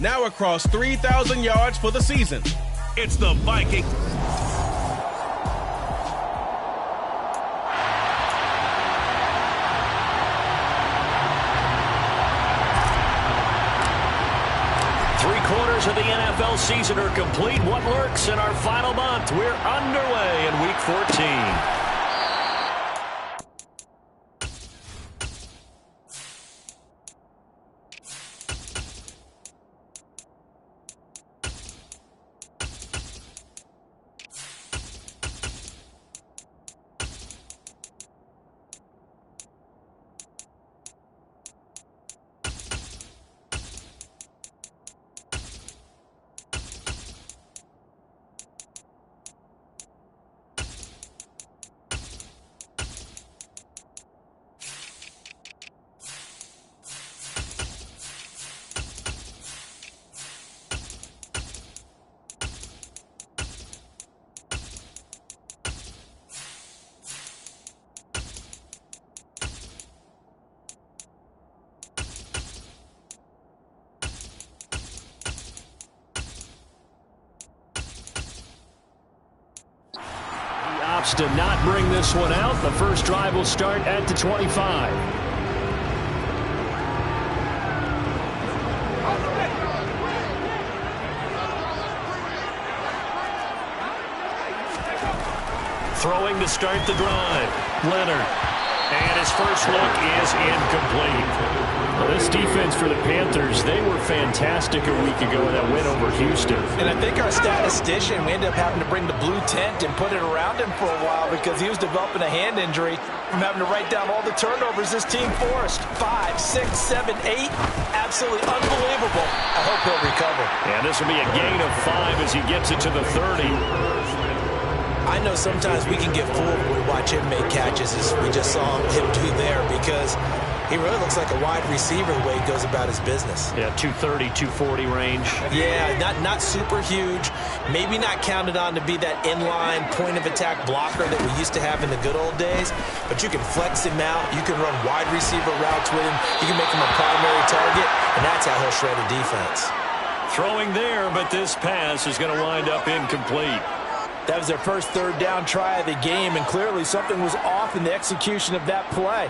now across 3,000 yards for the season. It's the Vikings. Three-quarters of the NFL season are complete. What lurks in our final month? We're underway in Week 14. To not bring this one out. The first drive will start at the 25. Throwing to start the drive. Leonard. And his first look is incomplete. Well, this defense for the Panthers, they were fantastic a week ago in that win over Houston. And I think our statistician, we ended up having to bring the blue tent and put it around him for a while because he was developing a hand injury from having to write down all the turnovers this team forced. 5, 6, 7, 8. Absolutely unbelievable. I hope he'll recover. And this will be a gain of 5 as he gets it to the 30. I know sometimes we can get fooled when we watch him make catches as we just saw him do there because he really looks like a wide receiver the way he goes about his business. Yeah, 230, 240 range. Yeah, not super huge. Maybe not counted on to be that inline point-of-attack blocker that we used to have in the good old days, but you can flex him out. You can run wide receiver routes with him. You can make him a primary target, and that's how he'll shred a defense. Throwing there, but this pass is going to wind up incomplete. That was their first third down try of the game, and clearly something was off in the execution of that play.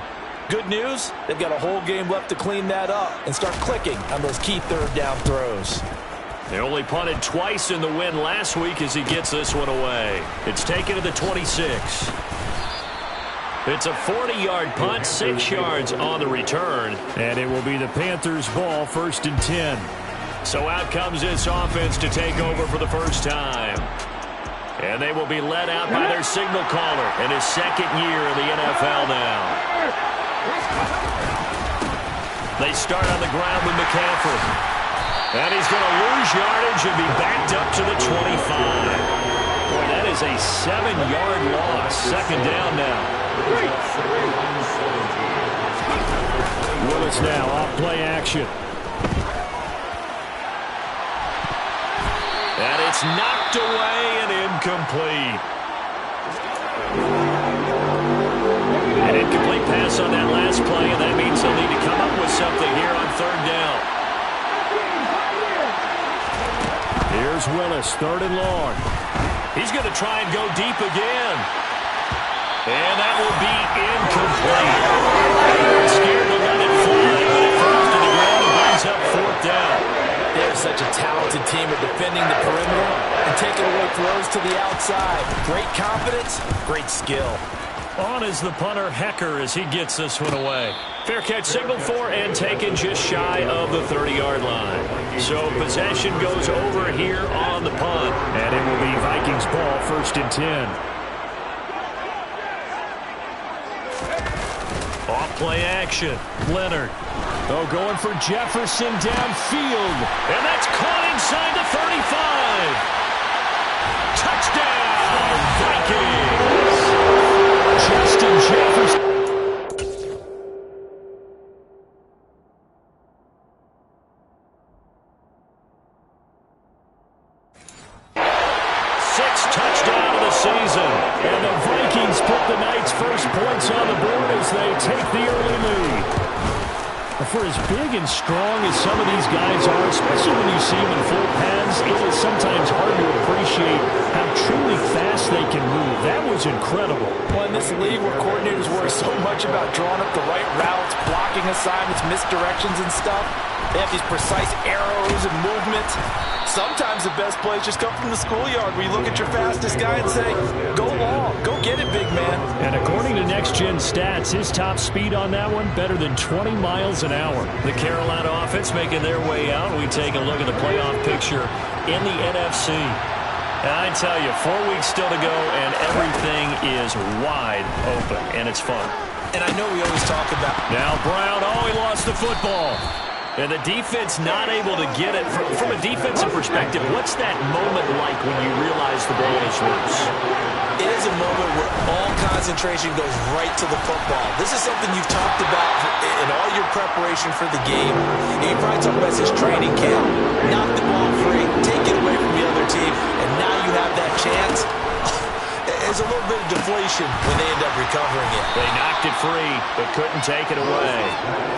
Good news, they've got a whole game left to clean that up and start clicking on those key third down throws. They only punted twice in the win last week as he gets this one away. It's taken to the 26. It's a 40-yard punt, 6 yards on the return. And it will be the Panthers' ball, 1st and 10. So out comes this offense to take over for the first time. And they will be led out by their signal caller in his second year in the NFL now. They start on the ground with McCaffrey. And he's going to lose yardage and be backed up to the 25. Boy, that is a 7-yard loss. Second down now. Willis now off play action. And it's knocked away and incomplete. An incomplete pass on that last play, and that means they'll need to come up with something here on third down. Here's Willis, 3rd and long. He's going to try and go deep again. And that will be incomplete. Scared to let it fly, but it falls to the ground and brings up 4th down. They're such a talented team at defending the perimeter and taking away throws to the outside. Great confidence, great skill. On is the punter, Hecker, as he gets this one away. Fair catch signaled for and taken just shy of the 30-yard line. So possession goes over here on the punt. And it will be Vikings ball, 1st and 10. Off play action. Leonard. Oh, going for Jefferson downfield. And that's caught inside the 35. Touchdown, Vikings! Justin Jefferson. Touchdown of the season. And the Vikings put the Knights' first points on the board as they take the early lead. For as big and strong as some of these guys are, especially when you see them in full pads, it is sometimes hard to appreciate how truly fast they can move. That was incredible. Well, in this league where coordinators worry so much about drawing up the right routes, blocking assignments, misdirections and stuff, they have these precise arrows and movements. Sometimes the best plays just come from the schoolyard where you look at your fastest guy and say, go long, go get it, big man. And according to Next Gen Stats, his top speed on that one, better than 20 miles an hour. The Carolina offense making their way out. We take a look at the playoff picture in the NFC. And I tell you, 4 weeks still to go, and everything is wide open, and it's fun. And I know we always talk about... Now Brown, he lost the football. And the defense not able to get it. From a defensive perspective, what's that moment like when you realize the ball is loose? It is a moment where all concentration goes right to the football. This is something you've talked about in all your preparation for the game. You probably talk about this training camp. Knock the ball free, take it away from the other team, and now you have that chance. There's a little bit of deflation when they end up recovering it. They knocked it free, but couldn't take it away.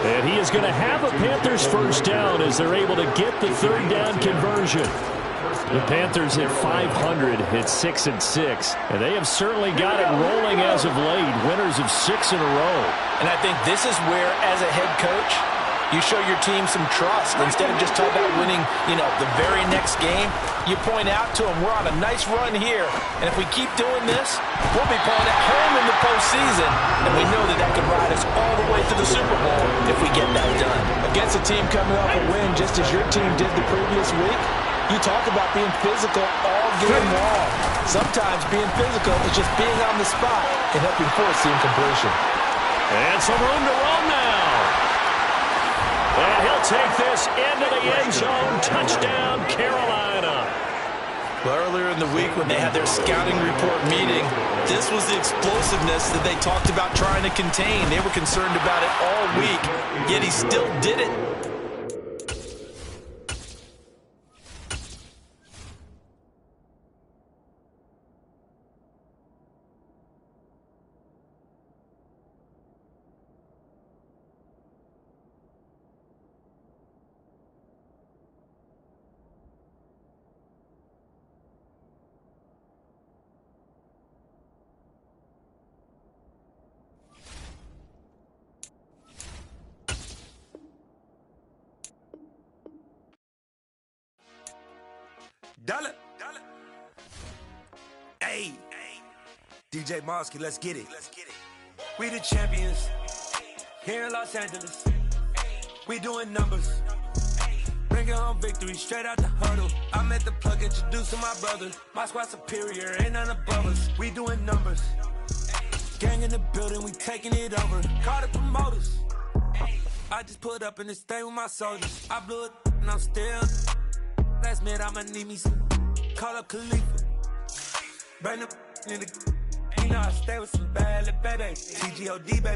And he is going to have a Panthers first down as they're able to get the third down conversion. The Panthers at 500 hit 6-6, and they have certainly got it rolling as of late, winners of 6 in a row. And I think this is where, as a head coach, you show your team some trust. Instead of just talking about winning, the very next game, you point out to them, we're on a nice run here, and if we keep doing this, we'll be playing at home in the postseason, and we know that could ride us all the way to the Super Bowl if we get that done. Against a team coming off a win just as your team did the previous week, you talk about being physical all game long. Sometimes being physical is just being on the spot and helping force the incompletion. And some room to run now. And he'll take this into the end zone. Touchdown, Carolina. Well, earlier in the week when they had their scouting report meeting, this was the explosiveness that they talked about trying to contain. They were concerned about it all week, yet he still did it. Dollar. Hey, DJ Mosky, let's get it. We the champions here in Los Angeles. We doing numbers. Bringing home victory straight out the huddle. I'm at the plug introducing my brothers. My squad superior, ain't none above us. We doing numbers. Gang in the building, we taking it over. Call the promoters. I just put up in this thing with my soldiers. I blew it and I'm still. Last minute, I'ma need me some. Call up Khalifa. Bring the in the. I stay with some bad little baby. TGOD, baby.